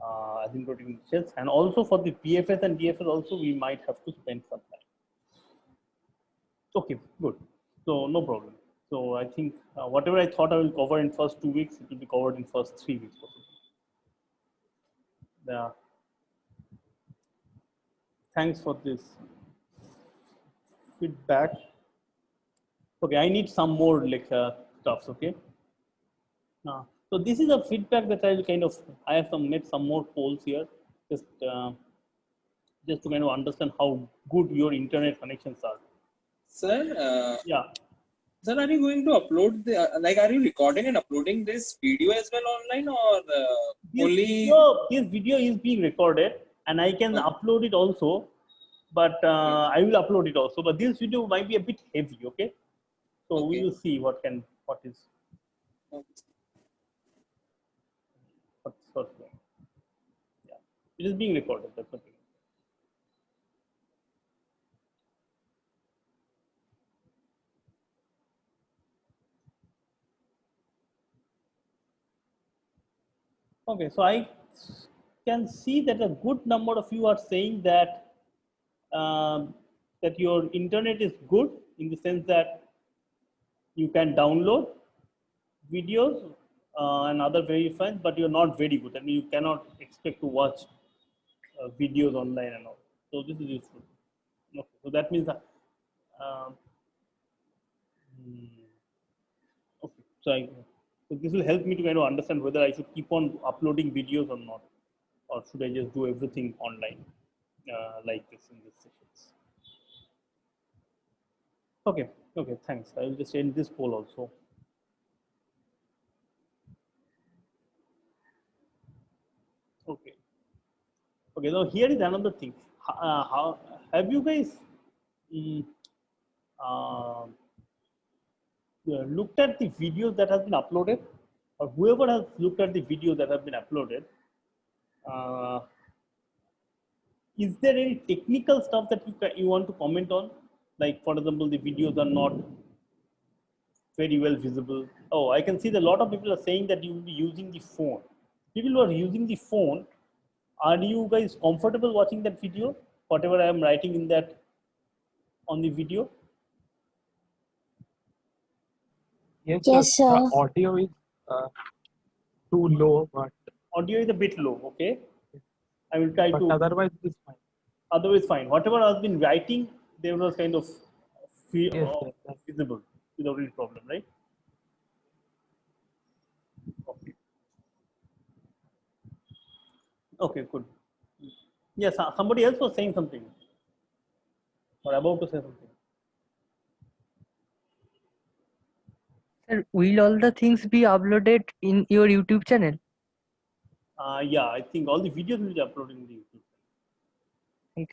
Asymptotic notations, and also for the BFS and DFS also we might have to spend some time. Okay, good. So no problem. So I think whatever I thought I will cover in first 2 weeks, it will be covered in first 3 weeks. Yeah. Thanks for this feedback. Okay, I need some more like stuffs. Okay. So this is a feedback that I will I have made some more polls here, just just to kind of understand how good your internet connections are. Sir, Yeah. sir, are you going to upload are you recording and uploading this video as well online, or This video is being recorded and I can upload it also, but I will upload it also. But this video might be a bit heavy. Okay. So we will see what is. Yeah, it is being recorded. That's okay. Okay, so I can see that a good number of you are saying that that your internet is good in the sense that you can download videos and other very fine, but you're not very good. I mean, you cannot expect to watch videos online and all. So this is useful. Okay, so that means that. Okay, so So this will help me to kind of understand whether I should keep on uploading videos or not, or should I just do everything online like this in these sessions. Okay, okay, thanks. I will just end this poll also. Okay. Okay, now here is another thing. How have you guys uh, looked at the videos that have been uploaded, or whoever has looked at the videos that have been uploaded? Uh, is there any technical stuff that you want to comment on? Like, for example, the videos are not very well visible. Oh, I can see that a lot of people are saying that you will be using the phone. People who are using the phone, are you guys comfortable watching that video? Whatever I am writing in that on the video? Yes, Yes, sir. sir. The audio is too low, but Audio is a bit low, okay? I will try to, otherwise it is fine. otherwise fine. Whatever I've been writing, there was kind of Yes, sir. visible without any problem, right? Okay. Okay, good. Yes, somebody else was saying something or about to say something. Sir, will all the things be uploaded in your YouTube channel? Yeah, I think all the videos will be uploaded in the YouTube. Thank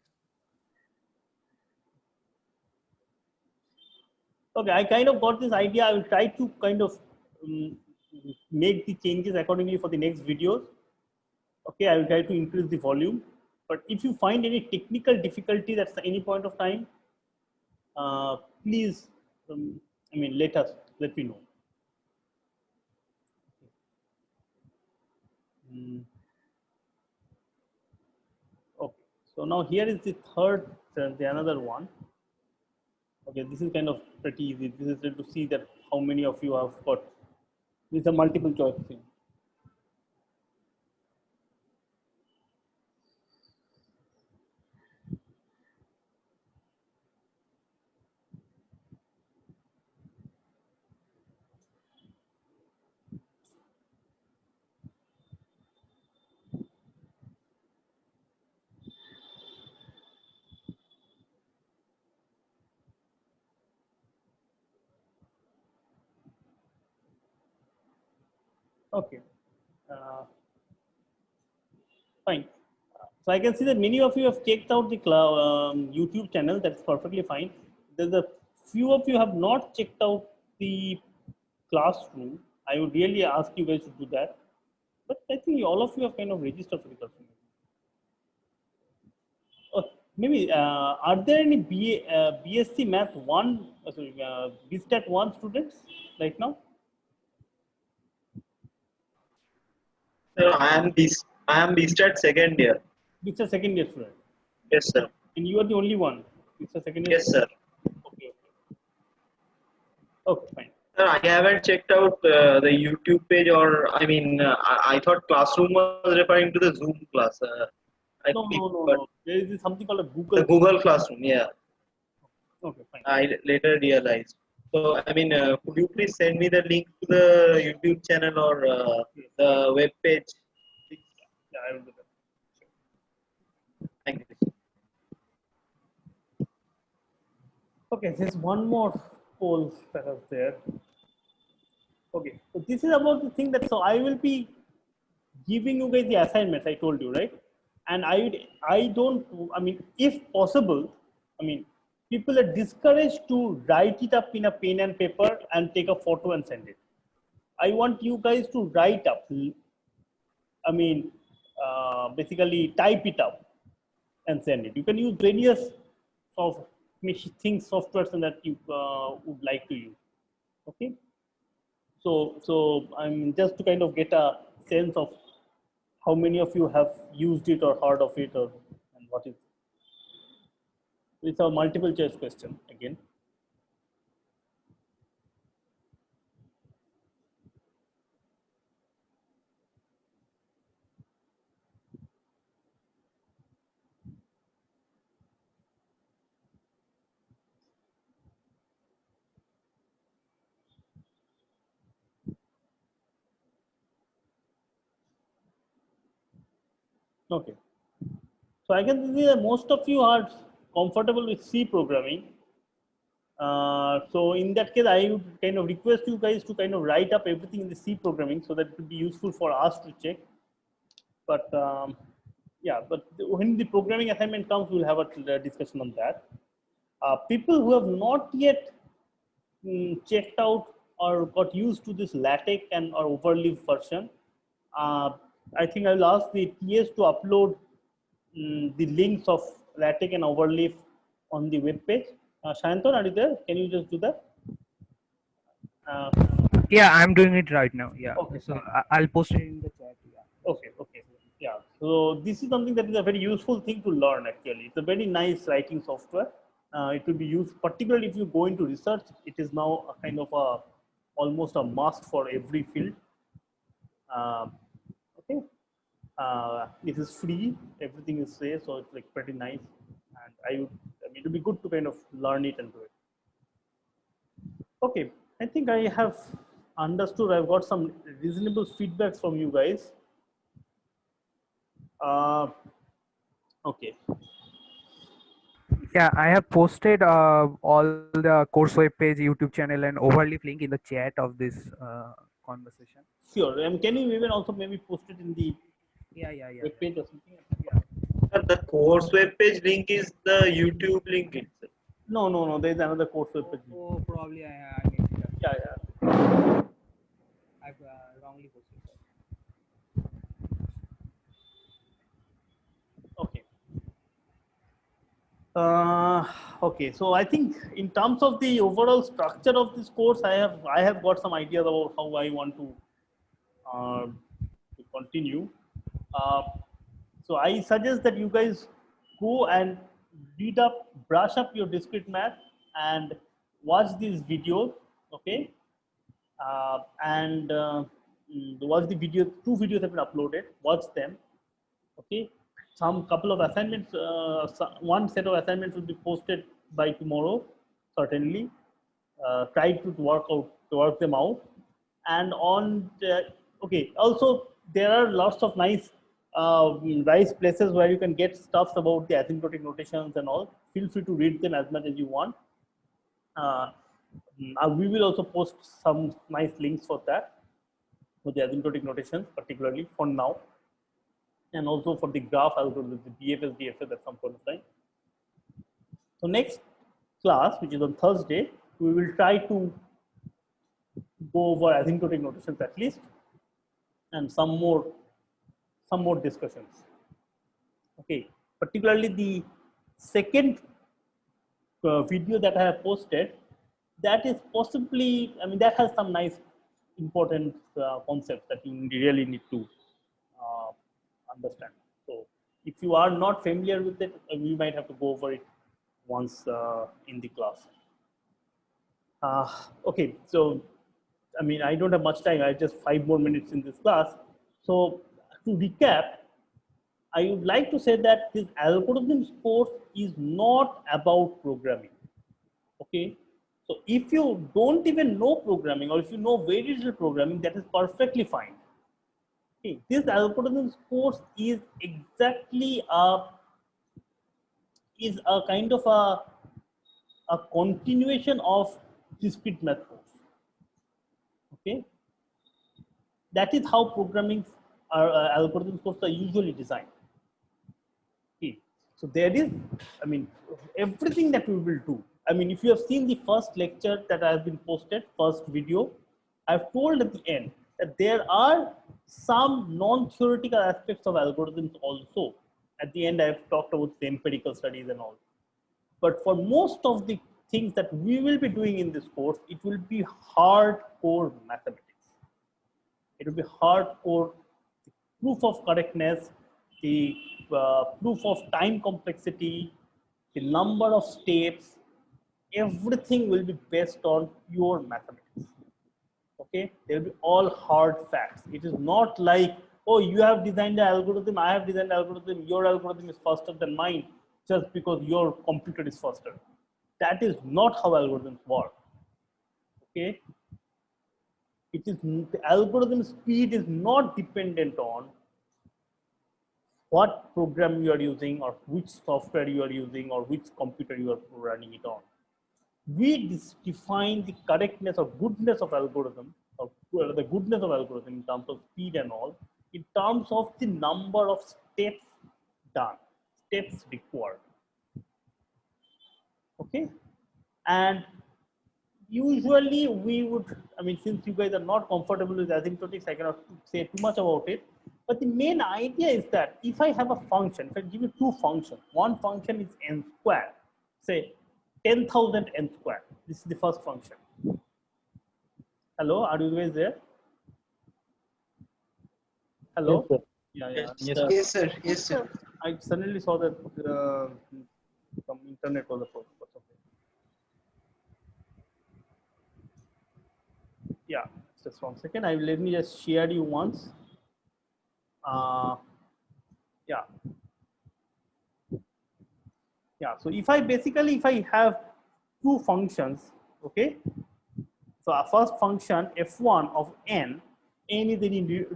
Okay, I kind of got this idea. I will try to kind of make the changes accordingly for the next videos. Okay, I will try to increase the volume. But if you find any technical difficulties at any point of time, please, let me know. Okay, so now here is the third, the another one. Okay, this is kind of pretty easy. This is to see that how many of you have got. This is a multiple choice thing. Okay, fine. So I can see that many of you have checked out the YouTube channel. That's perfectly fine. There's a few of you have not checked out the classroom. I would really ask you guys to do that. But I think all of you have kind of registered for the classroom. Oh, maybe are there any BSc Math 1, BStat 1 students right now? Sir, I am BStat second year. BStat second year student. Yes, sir. And you are the only one. BStat second year Yes, student? sir. Okay, okay. Okay, fine. Sir, I haven't checked out the YouTube page, or I thought classroom was referring to the Zoom class. No. There is something called a Google. The Google Classroom, yeah. Okay, fine. I later realized. So, could you please send me the link to the YouTube channel or the web page? Yeah, I will do that. Sure. Thank you. Okay, there's one more poll that is there. Okay, so this is about the thing that, so I will be giving you guys the assignments I told you, right? And if possible, people are discouraged to write it up in a pen and paper and take a photo and send it. I want you guys to write up, basically type it up and send it. You can use various of things, softwares that you would like to use. Okay. So I'm just to kind of get a sense of how many of you have used it or heard of it, and what is. It's a multiple choice question again. Okay. So I can see that most of you are comfortable with C programming. So in that case, I would kind of request you guys to kind of write up everything in the C programming so that it would be useful for us to check. But yeah, but when the programming assignment comes, we'll have a discussion on that. People who have not yet checked out or got used to this LaTeX and or overleaf version, I think I will ask the TAs to upload the links of LaTeX and overleaf on the web page. Shanton, are you there? Can you just do that? Uh, Yeah, I'm doing it right now. Yeah. Okay, So fine. I'll post it in the chat. Yeah. Okay, okay. Yeah. So this is something that is a very useful thing to learn actually. It's a very nice writing software. It will be used particularly if you go into research. It is now a kind of a almost a must for every field. Okay. It is free. Everything is free, so it's like pretty nice. And I mean, it would be good to kind of learn it and do it. Okay, I think I have understood. I've got some reasonable feedbacks from you guys. Okay. Yeah, I have posted all the course web page, YouTube channel, and overleaf link in the chat of this conversation. Sure. And can you even also maybe post it in the Yeah. web page or something? Yeah. The course web page link is the YouTube link itself. No. There is another course web page. Oh, probably I mixed it up. Yeah. I've wrongly posted that. Okay. Okay. So I think in terms of the overall structure of this course, I have got some ideas about how I want to continue. So I suggest that you guys go and read up, brush up your discrete math, and watch these videos. Okay. And watch the video. 2 videos have been uploaded. Watch them. Okay. Some couple of assignments. One set of assignments will be posted by tomorrow. Certainly. Try to work them out. And on okay. Also, there are lots of nice places where you can get stuffs about the asymptotic notations and all. Feel free to read them as much as you want. We will also post some nice links for that, for the asymptotic notations, particularly for now, and also for the graph algorithm, the BFS, DFS at some point of time. So next class, which is on Thursday, we will try to go over asymptotic notations at least, and some more discussions. Okay, particularly the second video that I have posted, that is possibly, I mean, that has some nice important concepts that you really need to understand. So if you are not familiar with it, we might have to go over it once in the class. Okay, so I mean, I don't have much time. I have just 5 more minutes in this class. So to recap, I would like to say that this algorithms course is not about programming. Okay, so if you don't even know programming, or if you know very little programming, that is perfectly fine. Okay, this algorithms course is exactly a kind of a continuation of discrete math course. Okay, that is how programming algorithms courses are usually designed. Okay, so there is, I mean, everything that we will do. I mean, if you have seen the first lecture that has been posted, first video, I've told at the end that there are some non-theoretical aspects of algorithms also. At the end, I've talked about the empirical studies and all. But for most of the things that we will be doing in this course, it will be hardcore mathematics. It will be hardcore proof of correctness, the proof of time complexity, the number of steps, everything will be based on pure mathematics. Okay, they will be all hard facts. It is not like, oh, you have designed the algorithm, I have designed the algorithm, your algorithm is faster than mine just because your computer is faster. That is not how algorithms work. Okay, it is, the algorithm speed is not dependent on what program you are using or which software you are using or which computer you are running it on. We define the correctness or goodness of algorithm, or the goodness of algorithm in terms of speed and all, in terms of the number of steps done, steps required. Okay, and usually we would, I mean, since you guys are not comfortable with asymptotics, I cannot say too much about it. But the main idea is that if I have a function, if I give you two functions, one function is n squared, say 10,000 n squared. This is the first function. Hello, are you guys there? Hello? Yes, sir. Yeah. Yes, sir. Yes, sir. I suddenly saw that some internet was a problem. Yeah, just 1 second. Let me just share you once. Yeah. So if I have two functions, okay. So our first function f1 of n is any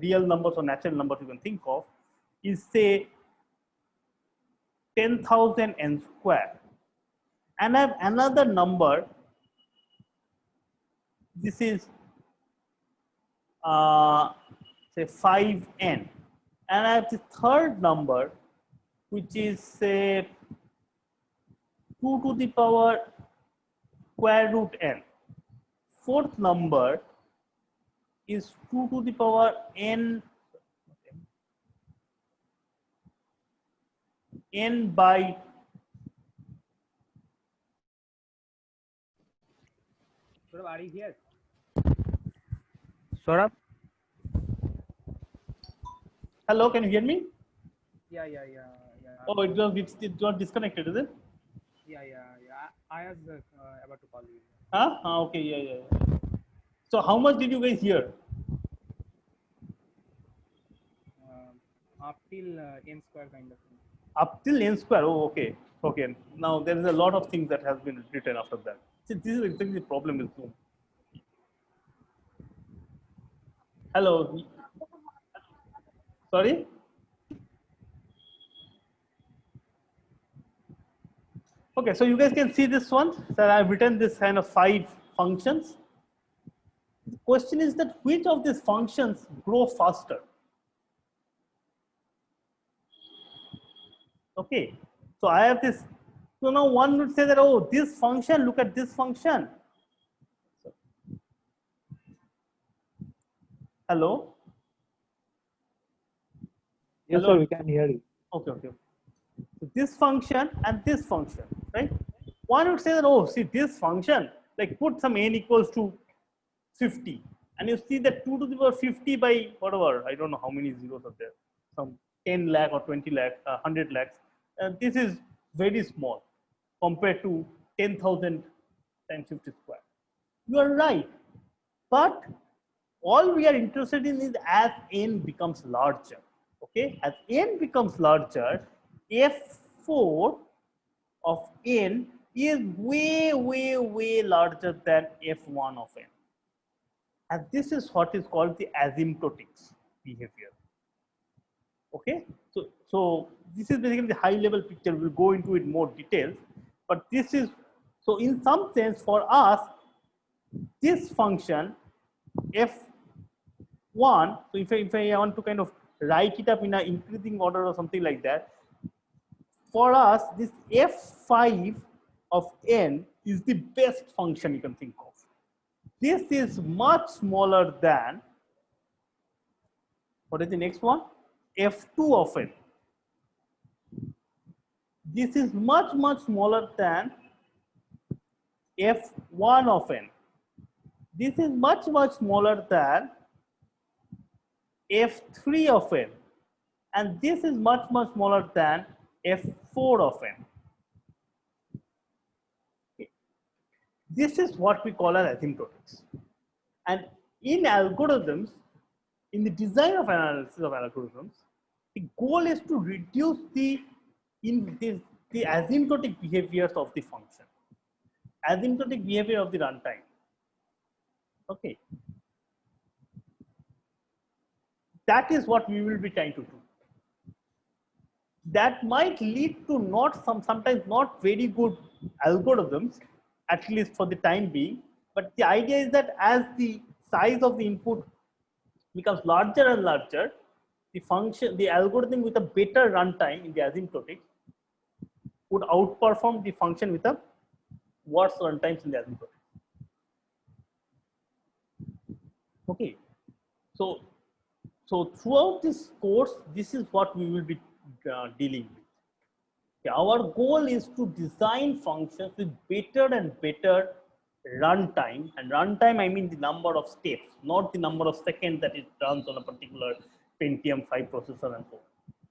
real numbers or natural numbers you can think of, is say 10,000 n square, and I have another number. This is say 5n, and I have the third number, which is say 2 to the power square root n. Fourth number is 2 to the power n by Saurabh, are you here? Saurabh? Hello, can you hear me? Yeah. Oh, it got disconnected, is it? Yeah. I was about to call you. Huh? Okay, yeah. So how much did you guys hear? Up till n square kind of thing. Up till n square. Oh, okay. Now there is a lot of things that has been written after that. See, this is exactly the problem with Zoom. Hello. Sorry? Okay, so you guys can see this one. So I've written this kind of 5 functions. The question is that which of these functions grow faster? Okay, so I have this. So now one would say that, oh, this function, look at this function. Hello? Yes, Hello? sir, we can hear you. Okay. So this function and this function, right? One would say that, oh, see this function, like put some n equals to 50, and you see that 2 to the power 50 by whatever, I don't know how many zeros are there, some 10 lakh or 20 lakh, 100 lakhs. And this is very small compared to 10,000 times 50 square. You are right, but all we are interested in is as n becomes larger. Okay, as n becomes larger, f4 of n is way larger than f1 of n. And this is what is called the asymptotics behavior. Okay, so this is basically the high level picture. We'll go into it more details, but this is, so in some sense for us, this function f1, so if I want to kind of write it up in an increasing order or something like that, for us this f5 of n is the best function you can think of. This is much smaller than, what is the next one? f2 of n. This is much smaller than f1 of n. This is much smaller than f3 of n. And this is much smaller than f4 of n. This is what we call as asymptotics. And in algorithms, in the design of analysis of algorithms, the goal is to reduce the asymptotic behaviors of the function, asymptotic behavior of the runtime. Okay, that is what we will be trying to do. that might lead to sometimes not very good algorithms, at least for the time being. But the idea is that as the size of the input becomes larger and larger, the algorithm with a better runtime in the asymptotic would outperform the function with a worse runtimes in the asymptotic. Okay, so throughout this course, this is what we will be dealing with. Okay, our goal is to design functions with better and better runtime, and runtime I mean the number of steps, not the number of seconds that it runs on a particular Pentium 5 processor and so on.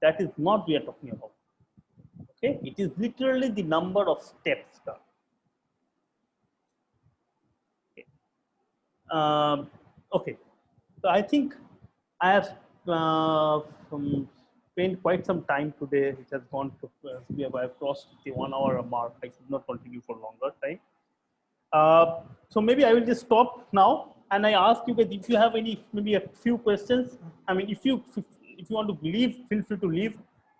That is not what we are talking about. Okay, it is literally the number of steps done. Okay. Okay, so I think I have spent quite some time today. It has gone to we have crossed the 1 hour mark. I should not continue for longer time. So maybe I will just stop now, and I ask you guys if you have maybe a few questions. I mean, if you want to leave, feel free to leave,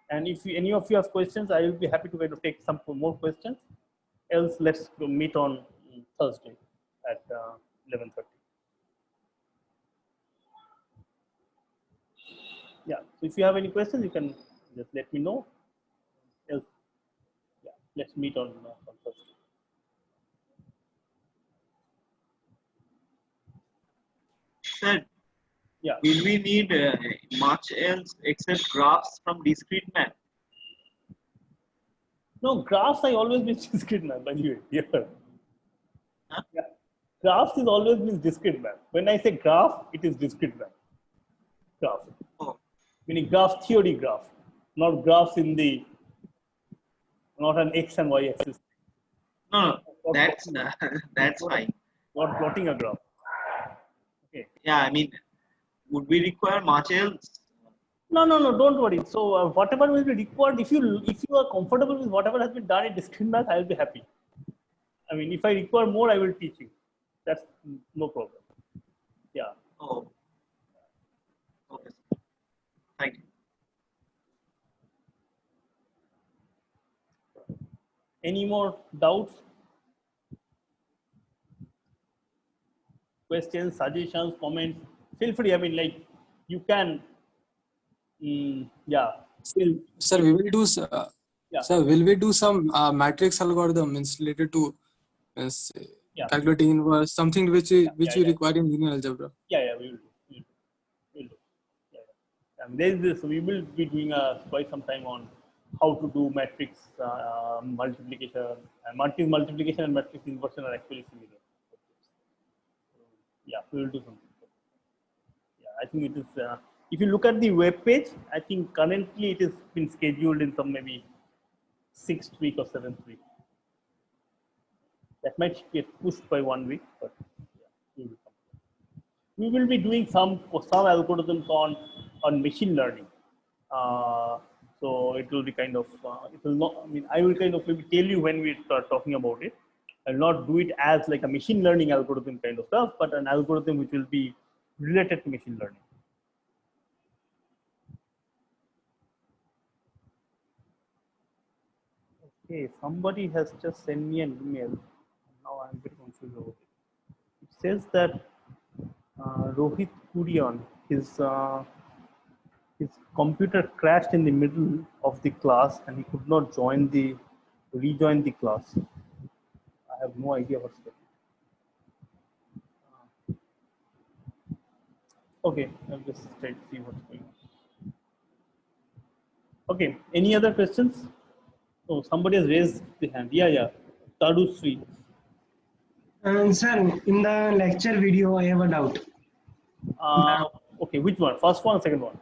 and if any of you have questions, I will be happy to take some more questions. Else, let's meet on Thursday at 11:30. Yeah. So if you have any questions, you can just let me know. Else, yeah, let's meet on Thursday. Sir, yeah. Will we need much else except graphs from discrete math? No, graphs I always mean discrete math, by the way. Yeah. Huh? Yeah. Graphs is always means discrete math. When I say graph, it is discrete math. Graph. Oh. Meaning graph theory graph, not graphs in the, not an X and Y axis. No, that's fine. Not plotting a graph. Okay. Yeah, I mean, would we require much else? No, don't worry. So whatever will be required, if you are comfortable with whatever has been done in discrete math, I will be happy. I mean, if I require more, I will teach you. That's no problem. Yeah. Oh. Okay. Thank you. Any more doubts? Questions, suggestions, comments? Feel free. I mean, like you can. Yeah. Sir, we will do. Yeah. Sir, will we do some matrix algorithm related to calculating inverse, something which you require in linear algebra? Yeah, we will do. Yeah. And there is this. We will be doing quite some time on how to do matrix multiplication, and matrix multiplication and matrix inversion are actually similar. Yeah, we will do something. Yeah, I think it is. If you look at the web page, I think currently it has been scheduled in some maybe 6th week or 7th week. That might get pushed by 1 week, but yeah, we will be doing some algorithms on machine learning. So it will be kind of it will not. I mean, I will kind of maybe tell you when we start talking about it. I will not do it as like a machine learning algorithm kind of stuff, but an algorithm which will be related to machine learning. Okay, somebody has just sent me an email. Now I'm a bit confused about it. It says that Rohit Kurian, his computer crashed in the middle of the class and he could not rejoin the class. I have no idea what's that. Okay, I'll just try to see what's going on. Okay, any other questions? Oh, somebody has raised the hand. Yeah. Tadu Sri. Sir, in the lecture video, I have a doubt. Okay, which one? First one or second one?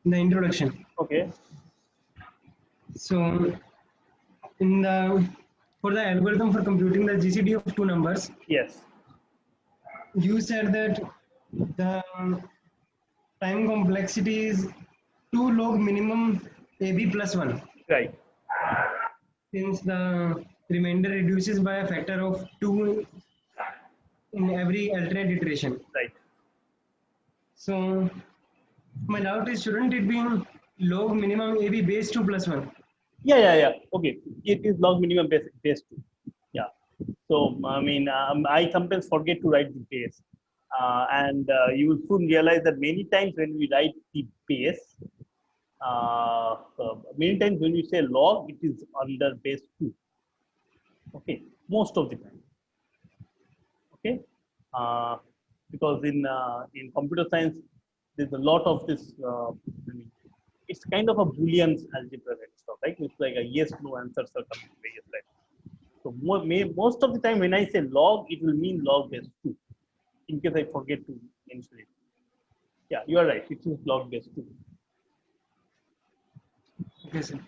The introduction. Okay. So, for the algorithm for computing the GCD of two numbers. Yes. You said that the time complexity is 2 log minimum AB plus 1. Right. Since the remainder reduces by a factor of 2 in every alternate iteration. Right. So my doubt is, shouldn't it be log minimum AB base 2 plus 1? Yeah. Okay, it is log minimum base 2. Yeah. So I mean, I sometimes forget to write the base, and you will soon realize that many times when we write the base, many times when we say log, it is under base 2. Okay, most of the time. Okay, because in computer science, there's a lot of this. I mean, it's kind of a Boolean algebra and stuff, right? It's like a yes/no answers are coming various times. So most of the time when I say log, it will mean log base 2. In case I forget to mention it. Yeah, you are right. It is log base 2. Okay, sir.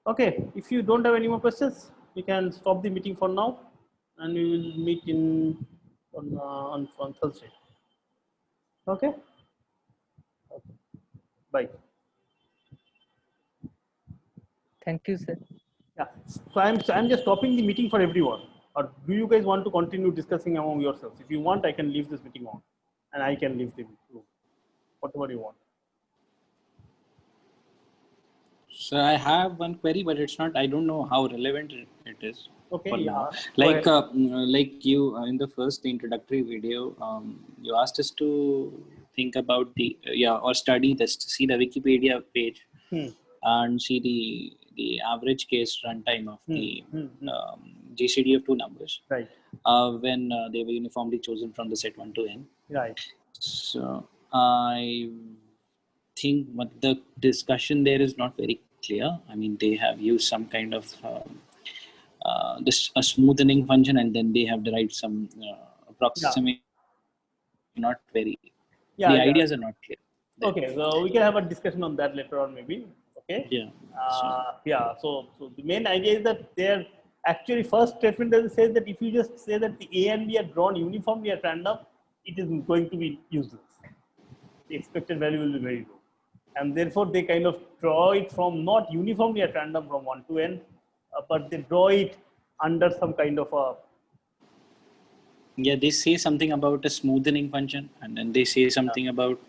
Okay, if you don't have any more questions, we can stop the meeting for now, and we will meet on Thursday. Okay. Okay. Bye. Thank you, sir. Yeah. So I'm just stopping the meeting for everyone. Or do you guys want to continue discussing among yourselves? If you want, I can leave this meeting on, and I can leave the room. Whatever you want. So I have one query, but it's not. I don't know how relevant it is Okay. for Yeah. now. Go Like you in the first introductory video, you asked us to think about the or study this, see the Wikipedia page, and see the average case runtime of the GCD of two numbers. Right. When they were uniformly chosen from the set 1 to n. Right. So I think what the discussion there is not very clear. I mean, they have used some kind of a smoothing function, and then they have derived some approximate. Not very. Yeah. The ideas are not clear. Okay, so we can have a discussion on that later on, maybe. Okay. Yeah. So the main idea is that their actually first statement doesn't say that if you just say that the A and B are drawn uniformly at random, it is going to be useless. The expected value will be very low, and therefore they kind of draw it from not uniformly at random from 1 to n, but they draw it under some kind of a. Yeah, they say something about a smoothing function, and then they say something about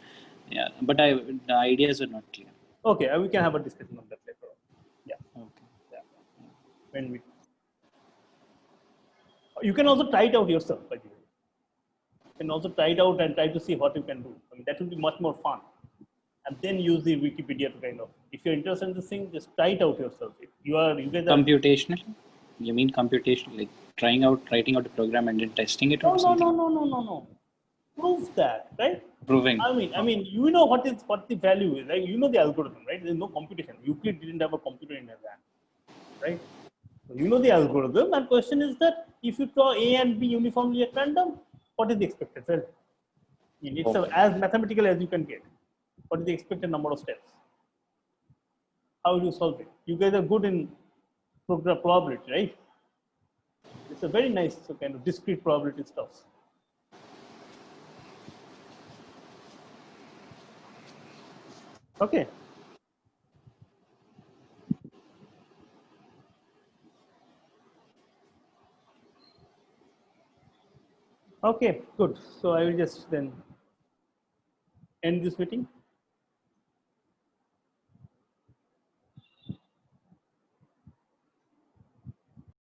but the ideas are not clear. Okay, we can have a discussion on that later on. Yeah. Okay. Yeah. When we. You can also try it out yourself, by the way. You can also try it out and try to see what you can do. I mean, that will be much more fun. And then use the Wikipedia to kind of, if you're interested in this thing, just try it out yourself. If you guys are computational. You mean computational, like writing out a program and then testing it or something? No. Prove that, right? Proving. I mean, you know what the value is, right? You know the algorithm, right? There's no computation. Euclid didn't have a computer in his hand, right? So you know the algorithm, and question is that if you draw A and B uniformly at random, what is the expected value? It's as mathematical as you can get. What is the expected number of steps? How do you solve it? You guys are good in program probability, right? It's a very nice kind of discrete probability stuff. Okay. Okay, good. So I will just then end this meeting.